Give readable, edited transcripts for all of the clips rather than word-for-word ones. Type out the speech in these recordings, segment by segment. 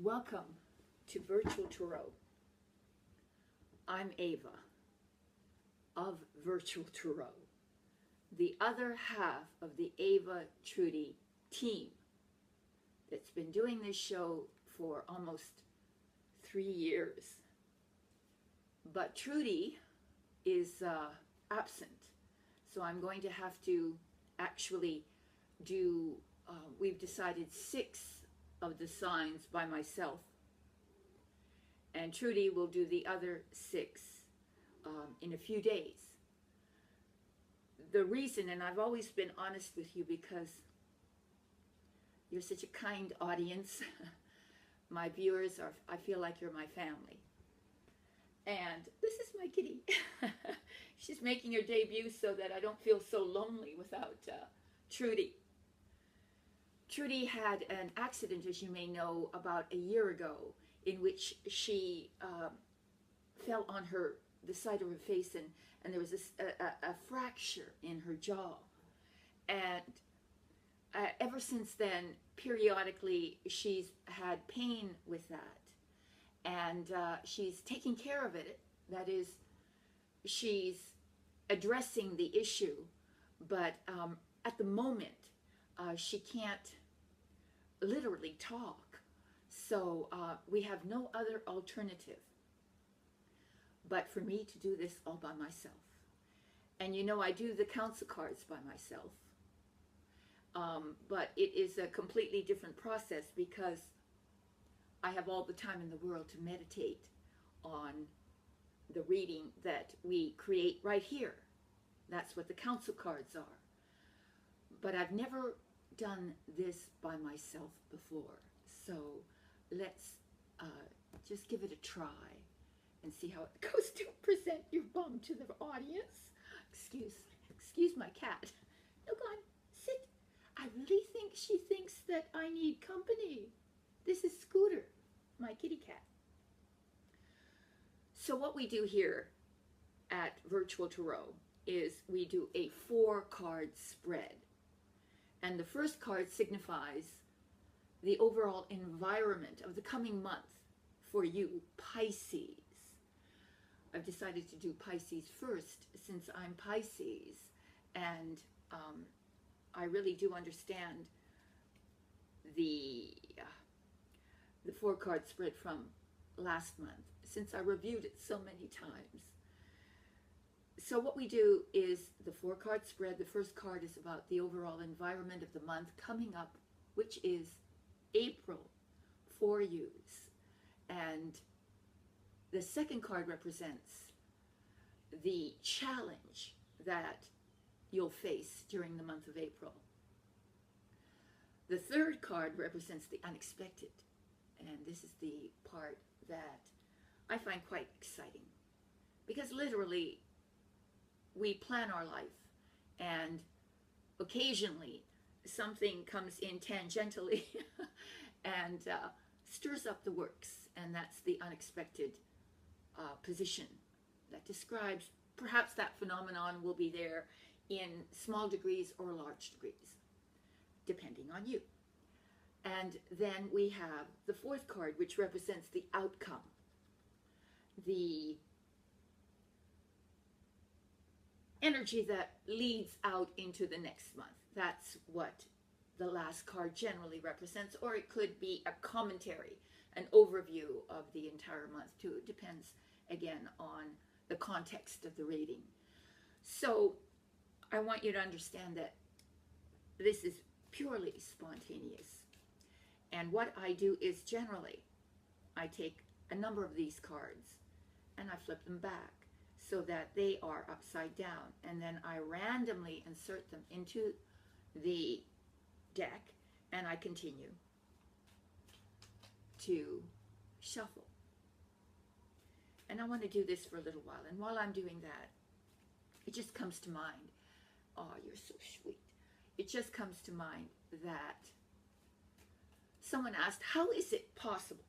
Welcome to Virtual Tarot. I'm Ava of Virtual Tarot, the other half of the Ava Trudy team that's been doing this show for almost 3 years. But Trudy is absent, so I'm going to have to actually do, we've decided 6 of the signs by myself, and Trudy will do the other 6 in a few days. The reason, and I've always been honest with you because you're such a kind audience. My viewers are, I feel like you're my family. And this is my kitty. She's making her debut so that I don't feel so lonely without Trudy. Trudy had an accident, as you may know, about a year ago, in which she fell on the side of her face, and there was a fracture in her jaw. And ever since then, periodically, she's had pain with that. And she's taking care of it. That is, she's addressing the issue, but at the moment, she can't literally talk. So we have no other alternative but for me to do this all by myself. And you know, I do the council cards by myself. But it is a completely different process because I have all the time in the world to meditate on the reading that we create right here. That's what the council cards are. But I've never done this by myself before. So let's just give it a try and see how it goes. To present your bum to the audience. Excuse my cat. No, go on, sit. I really think she thinks that I need company. This is Scooter, my kitty cat. So what we do here at Virtual Tarot is we do a 4-card spread. And the first card signifies the overall environment of the coming month for you, Pisces. I've decided to do Pisces first since I'm Pisces, and I really do understand the 4-card spread from last month, since I reviewed it so many times. So what we do is the 4-card spread. The first card is about the overall environment of the month coming up, which is April for yous. And the second card represents the challenge that you'll face during the month of April. The third card represents the unexpected. And this is the part that I find quite exciting. Because literally, we plan our life, and occasionally something comes in tangentially and stirs up the works, and that's the unexpected position that describes, perhaps that phenomenon will be there in small degrees or large degrees, depending on you. And then we have the 4th card, which represents the outcome, the energy that leads out into the next month. That's what the last card generally represents, or it could be a commentary, an overview of the entire month too. It depends, again, on the context of the reading. So I want you to understand that this is purely spontaneous. And what I do is generally, I take a number of these cards and I flip them back so that they are upside down. And then I randomly insert them into the deck and I continue to shuffle. And I want to do this for a little while. And while I'm doing that, it just comes to mind, oh, you're so sweet. It just comes to mind that someone asked, how is it possible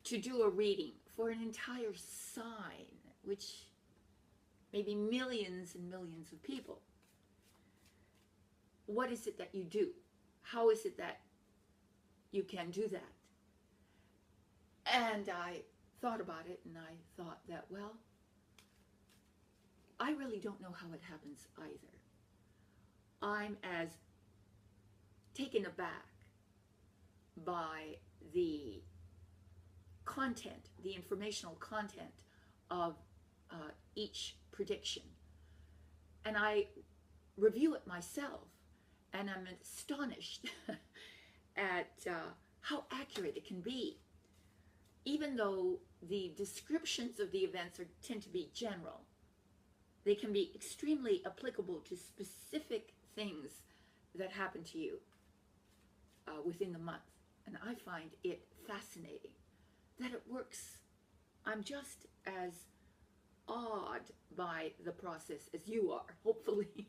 to do a reading for an entire sign, which may be millions and millions of people? What is it that you do? How is it that you can do that. And I thought about it, and I thought that, well, I really don't know how it happens either. I'm as taken aback by the content, the informational content of each prediction. And I review it myself, and I'm astonished at how accurate it can be. Even though the descriptions of the events tend to be general, they can be extremely applicable to specific things that happen to you within the month. And I find it fascinating that it works. I'm just as awed by the process as you are, hopefully.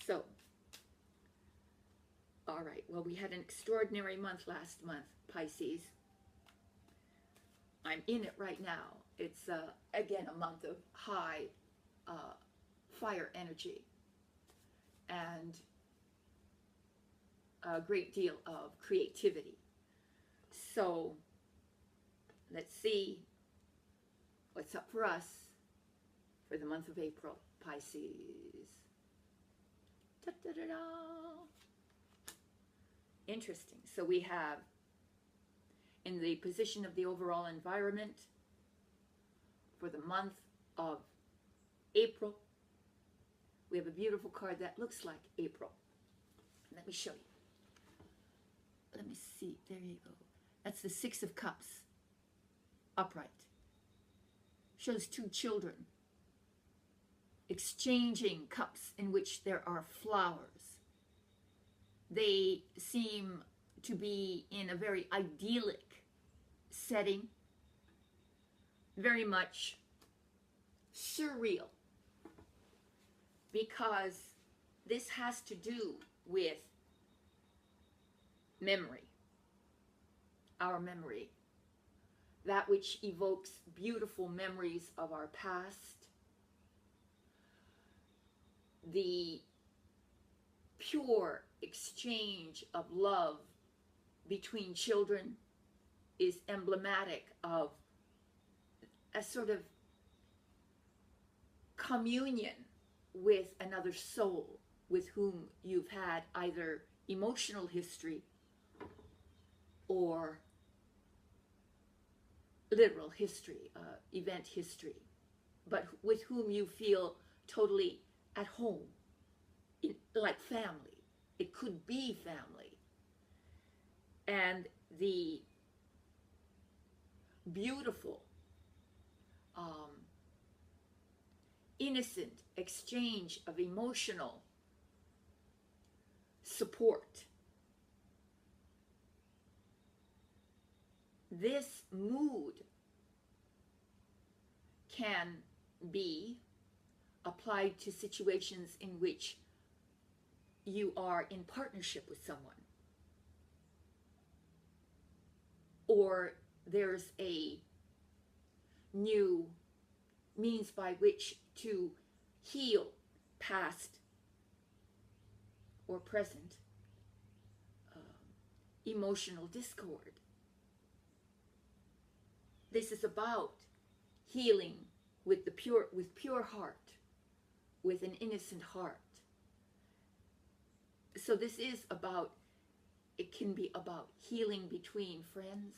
So, all right, well, we had an extraordinary month last month, Pisces. I'm in it right now. It's, again, a month of high fire energy and a great deal of creativity. So, let's see what's up for us for the month of April, Pisces. Da-da-da-da. Interesting. So we have, in the position of the overall environment for the month of April, we have a beautiful card that looks like April. Let me show you. Let me see. There you go. That's the Six of Cups, upright. Shows two children exchanging cups in which there are flowers. They seem to be in a very idyllic setting, very much surreal, because this has to do with memory, our memory, that which evokes beautiful memories of our past, the pure exchange of love between children is emblematic of a sort of communion with another soul with whom you've had either emotional history or literal history, event history, but with whom you feel totally at home, like family. It could be family. And the beautiful, innocent exchange of emotional support. This mood can be applied to situations in which you are in partnership with someone, or there's a new means by which to heal past or present emotional discord. This is about healing with pure heart, with an innocent heart. So this is about, it can be about healing between friends,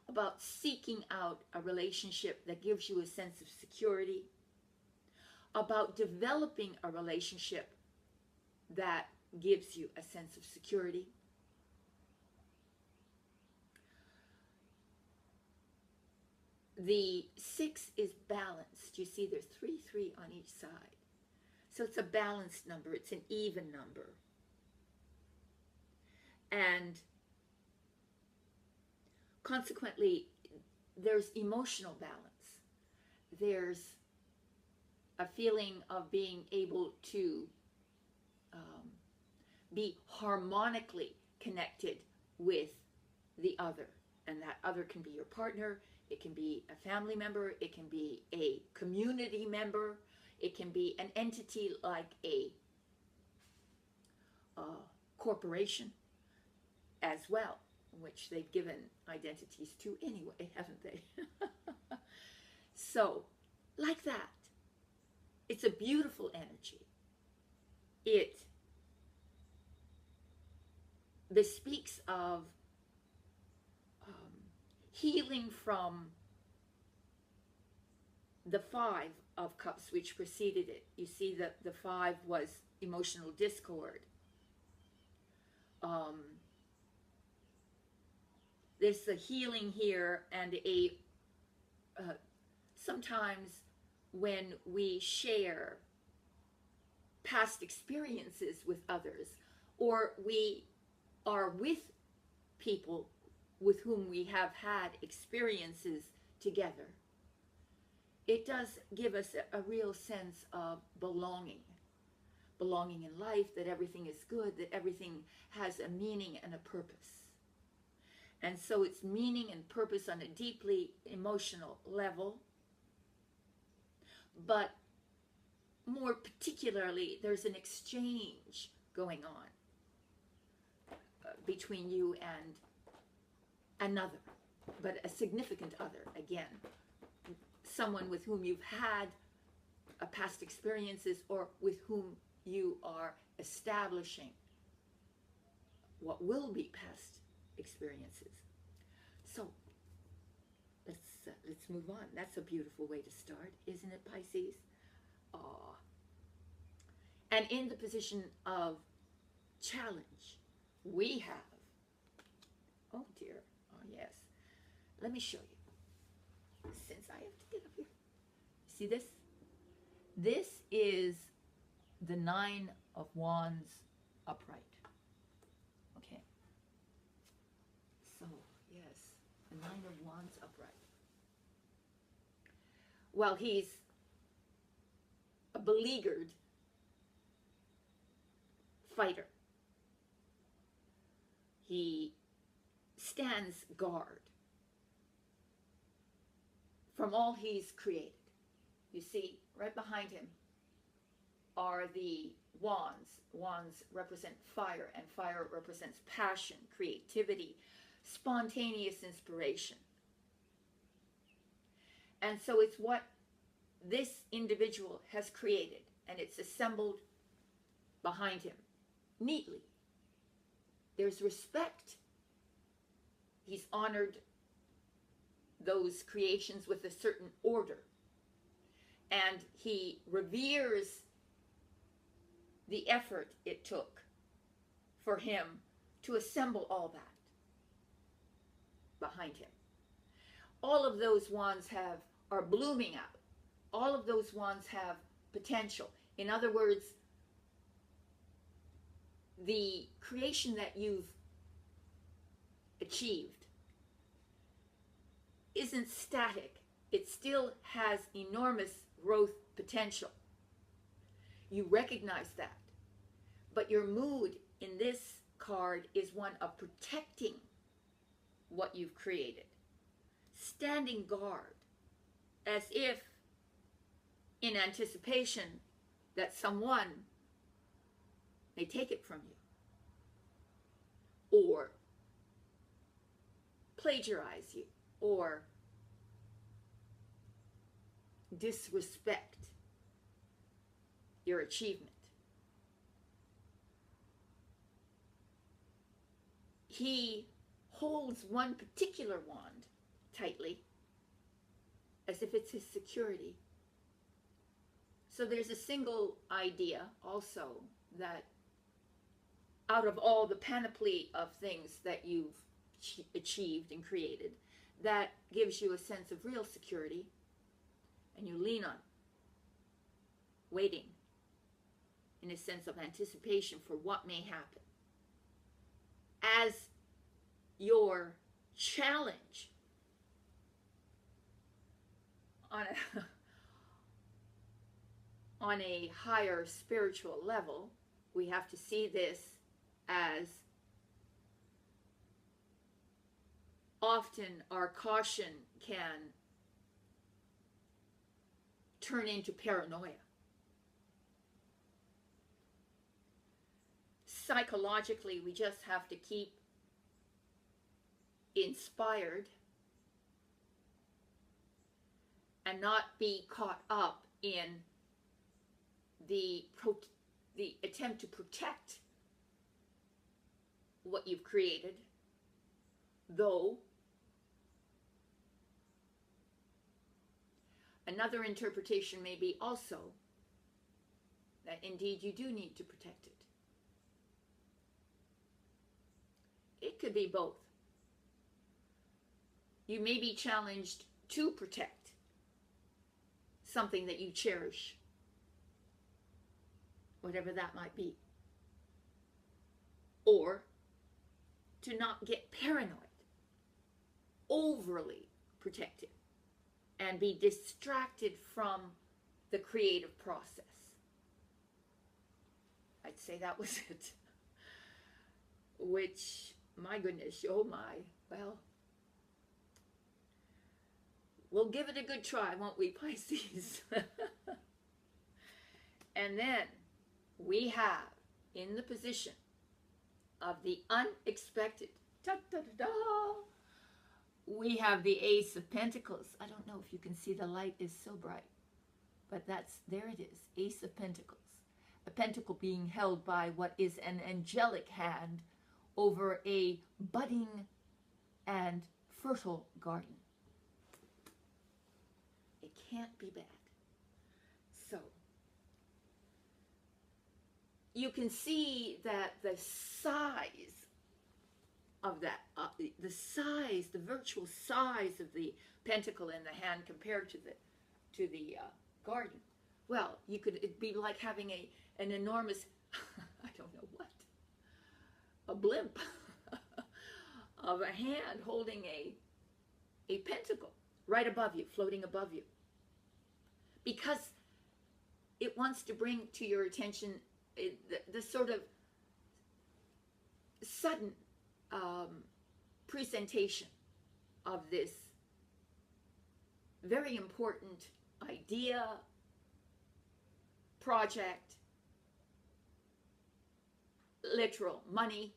about seeking out a relationship that gives you a sense of security, about developing a relationship that gives you a sense of security. The 6 is balanced. You see there's 3, 3 on each side. So it's a balanced number. It's an even number. And consequently, there's emotional balance. There's a feeling of being able to be harmonically connected with the other. And that other can be your partner, it can be a family member, it can be a community member, it can be an entity like a corporation. as well, which they've given identities to anyway, haven't they? So, like that, it's a beautiful energy. It bespeaks of healing from the Five of Cups, which preceded it. You see that the Five was emotional discord. There's a healing here, and sometimes when we share past experiences with others, or we are with people with whom we have had experiences together, it does give us a real sense of belonging. Belonging in life, that everything is good, that everything has a meaning and a purpose. And so it's meaning and purpose on a deeply emotional level. But more particularly, there's an exchange going on between you and another, but a significant other, again. Someone with whom you've had past experiences, or with whom you are establishing what will be past experiences. So let's move on. That's a beautiful way to start, isn't it, Pisces? Aww. And in the position of challenge, we have, oh dear, oh yes, let me show you, since I have to get up here. See this? This is the Nine of Wands upright. Okay. So, yes, the Nine of Wands upright. Well, he's a beleaguered fighter. He stands guard from all he's created. You see, right behind him are the wands. Wands represent fire, and fire represents passion, creativity, spontaneous inspiration. And so it's what this individual has created, and it's assembled behind him neatly. There's respect. He's honored those creations with a certain order, and he reveres the effort it took for him to assemble all that behind him. All of those wands are blooming up. All of those wands have potential. In other words, the creation that you've achieved isn't static. It still has enormous growth potential. You recognize that. But your mood in this card is one of protecting what you've created. Standing guard, as if in anticipation that someone may take it from you, or plagiarize you, or disrespect your achievement. He holds one particular wand tightly, as if it's his security. So there's a single idea also, that out of all the panoply of things that you've achieved and created, that gives you a sense of real security, and you lean on, waiting in a sense of anticipation for what may happen. As your challenge on a higher spiritual level, we have to see this as often our caution can turn into paranoia. Psychologically, we just have to keep inspired and not be caught up in the attempt to protect what you've created, though another interpretation may be also that indeed you do need to protect it. It could be both. You may be challenged to protect something that you cherish, whatever that might be, or to not get paranoid, overly protective, and be distracted from the creative process. I'd say that was it. Which, my goodness, oh my, well, we'll give it a good try, won't we, Pisces? And then we have in the position of the unexpected, da-da-da-da, we have the Ace of Pentacles. I don't know if you can see, the light is so bright, but there it is, Ace of Pentacles. A pentacle being held by what is an angelic hand over a budding and fertile garden. It can't be bad. So, you can see that the size of that, the virtual size of the pentacle in the hand compared to the garden. Well, it'd be like having an enormous, I don't know what, a blimp of a hand holding a pentacle right above you, floating above you. Because it wants to bring to your attention the sort of sudden presentation of this very important idea, project, literal money,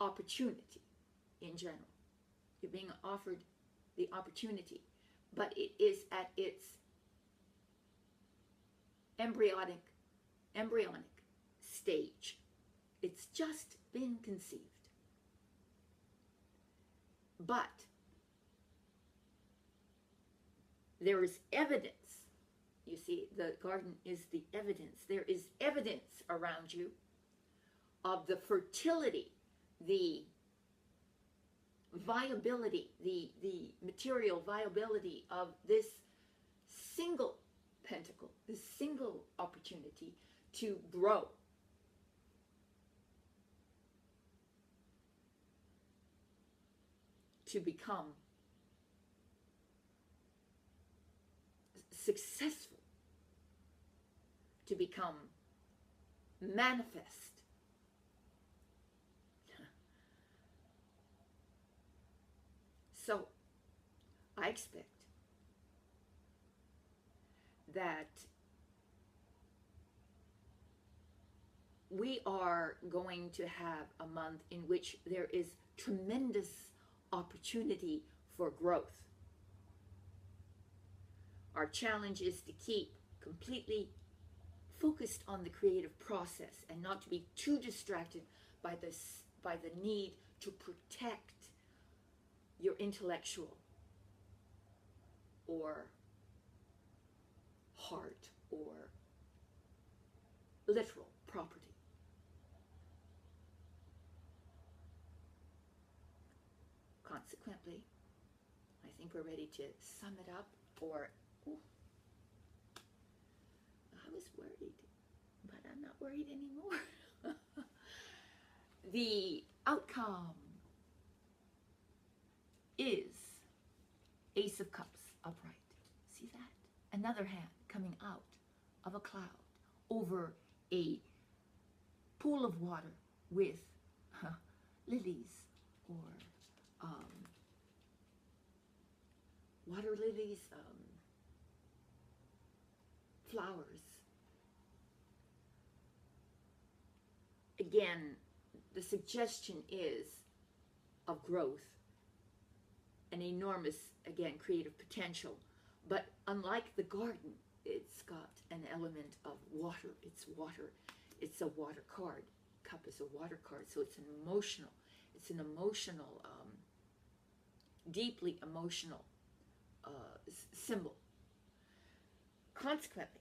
opportunity in general. You're being offered the opportunity, but it is at its embryonic stage. It's just been conceived. But there is evidence. You see, the garden is the evidence. There is evidence around you of the fertility, the viability, the material viability of this single pentacle, this single opportunity to grow. To become successful, to become manifest. So, I expect that we are going to have a month in which there is tremendous opportunity for growth. Our challenge is to keep completely focused on the creative process and not to be too distracted by the need to protect your intellectual or heart or literal property. Consequently, I think we're ready to sum it up, or I was worried, but I'm not worried anymore. The outcome is Ace of Cups upright. See that? Another hand coming out of a cloud over a pool of water with lilies or water lilies, flowers. Again, the suggestion is of growth, an enormous, again, creative potential. But unlike the garden, it's got an element of water. It's water. It's a water card. Cup is a water card, so it's an emotional, deeply emotional symbol. Consequently,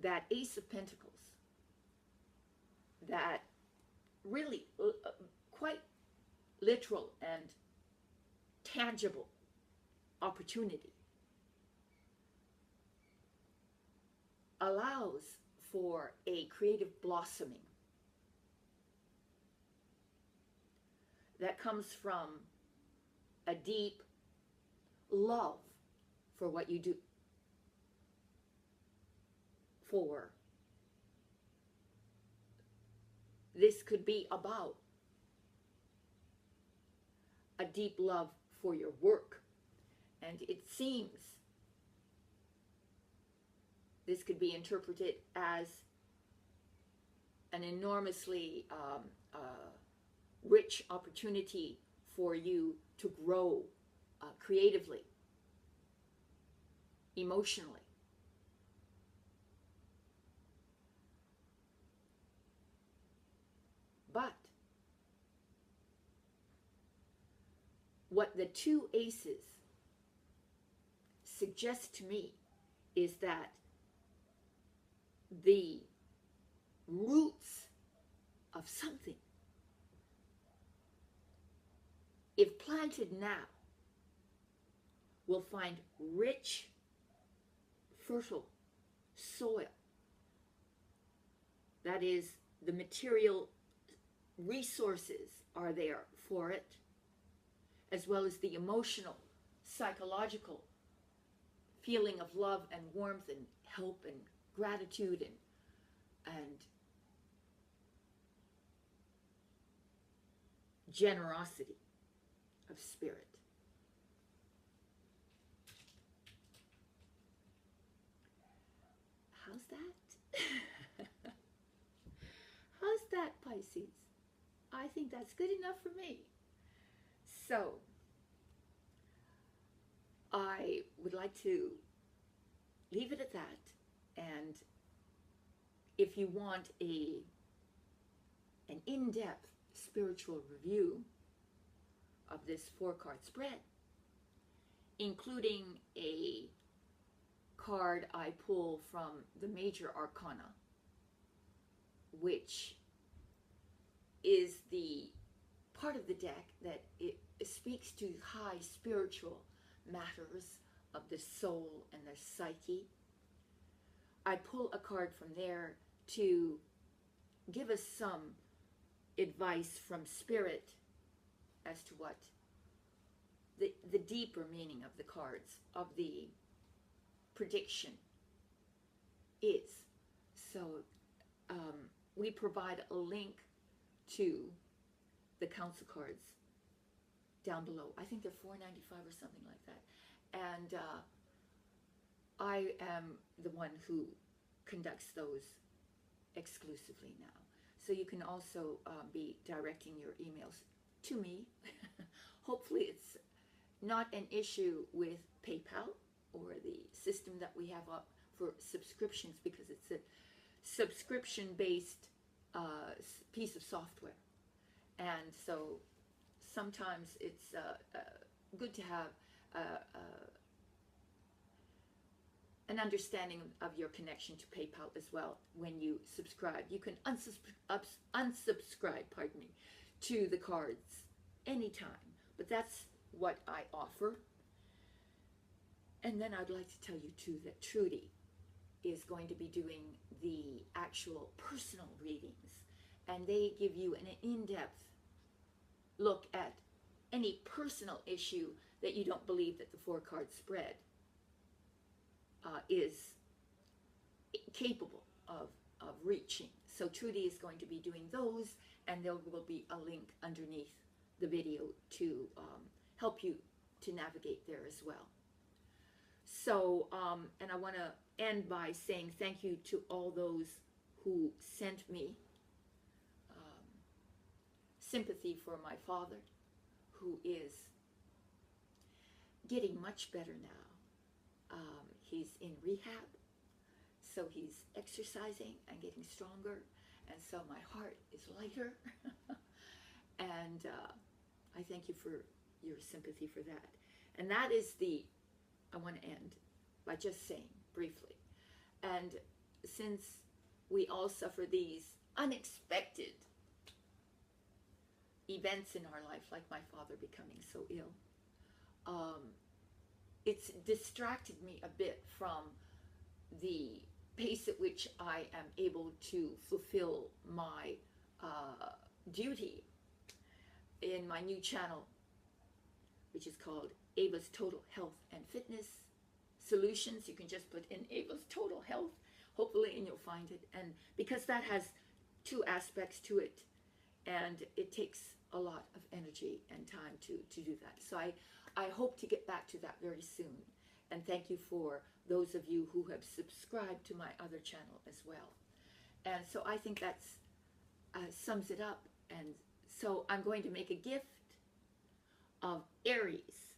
that Ace of Pentacles, that really quite literal and tangible opportunity, allows for a creative blossoming that comes from a deep love for what you do, for this could be about a deep love for your work. And it seems this could be interpreted as an enormously rich opportunity for you to grow creatively, emotionally. But what the two aces suggest to me is that the roots of something, if planted now, will find rich, fertile soil. That is, the material resources are there for it, as well as the emotional, psychological feeling of love and warmth and help and gratitude and generosity of spirit. How's that? How's that, Pisces? I think that's good enough for me. So, I would like to leave it at that. And if you want an in-depth spiritual review of this 4-card spread, including a card I pull from the Major Arcana, which is the part of the deck that it speaks to high spiritual matters of the soul and the psyche. I pull a card from there to give us some advice from spirit as to what the deeper meaning of the cards, of the prediction is. So we provide a link to the council cards down below. I think they're $4.95 or something like that. And I am the one who conducts those exclusively now. So you can also be directing your emails to me. Hopefully it's not an issue with PayPal or the system that we have up for subscriptions, because it's a subscription-based piece of software. And so sometimes it's good to have an understanding of your connection to PayPal as well when you subscribe. You can unsubscribe, pardon me, to the cards anytime. But that's what I offer. And then I'd like to tell you too that Trudy is going to be doing the actual personal readings. And they give you an in-depth look at any personal issue that you don't believe that the 4-card spread is capable of reaching. So Trudy is going to be doing those, and there will be a link underneath the video to help you to navigate there as well. So, and I want to end by saying thank you to all those who sent me sympathy for my father, who is getting much better now. He's in rehab, so he's exercising and getting stronger, and so my heart is lighter. And I thank you for your sympathy for that. And that is I want to end by just saying briefly, and since we all suffer these unexpected events in our life, like my father becoming so ill, it's distracted me a bit from the pace at which I am able to fulfill my duty in my new channel, which is called Ava's Total Health and Fitness Solutions. You can just put in Ava's Total Health, hopefully, and you'll find it. And because that has two aspects to it, and it takes a lot of energy and time to do that. So I hope to get back to that very soon. And thank you for those of you who have subscribed to my other channel as well. And so I think that sums it up. And so I'm going to make a gift of Aries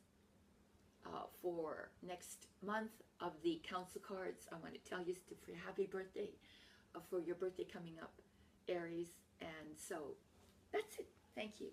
for next month of the council cards. I want to tell you for happy birthday, for your birthday coming up, Aries. And so that's it. Thank you.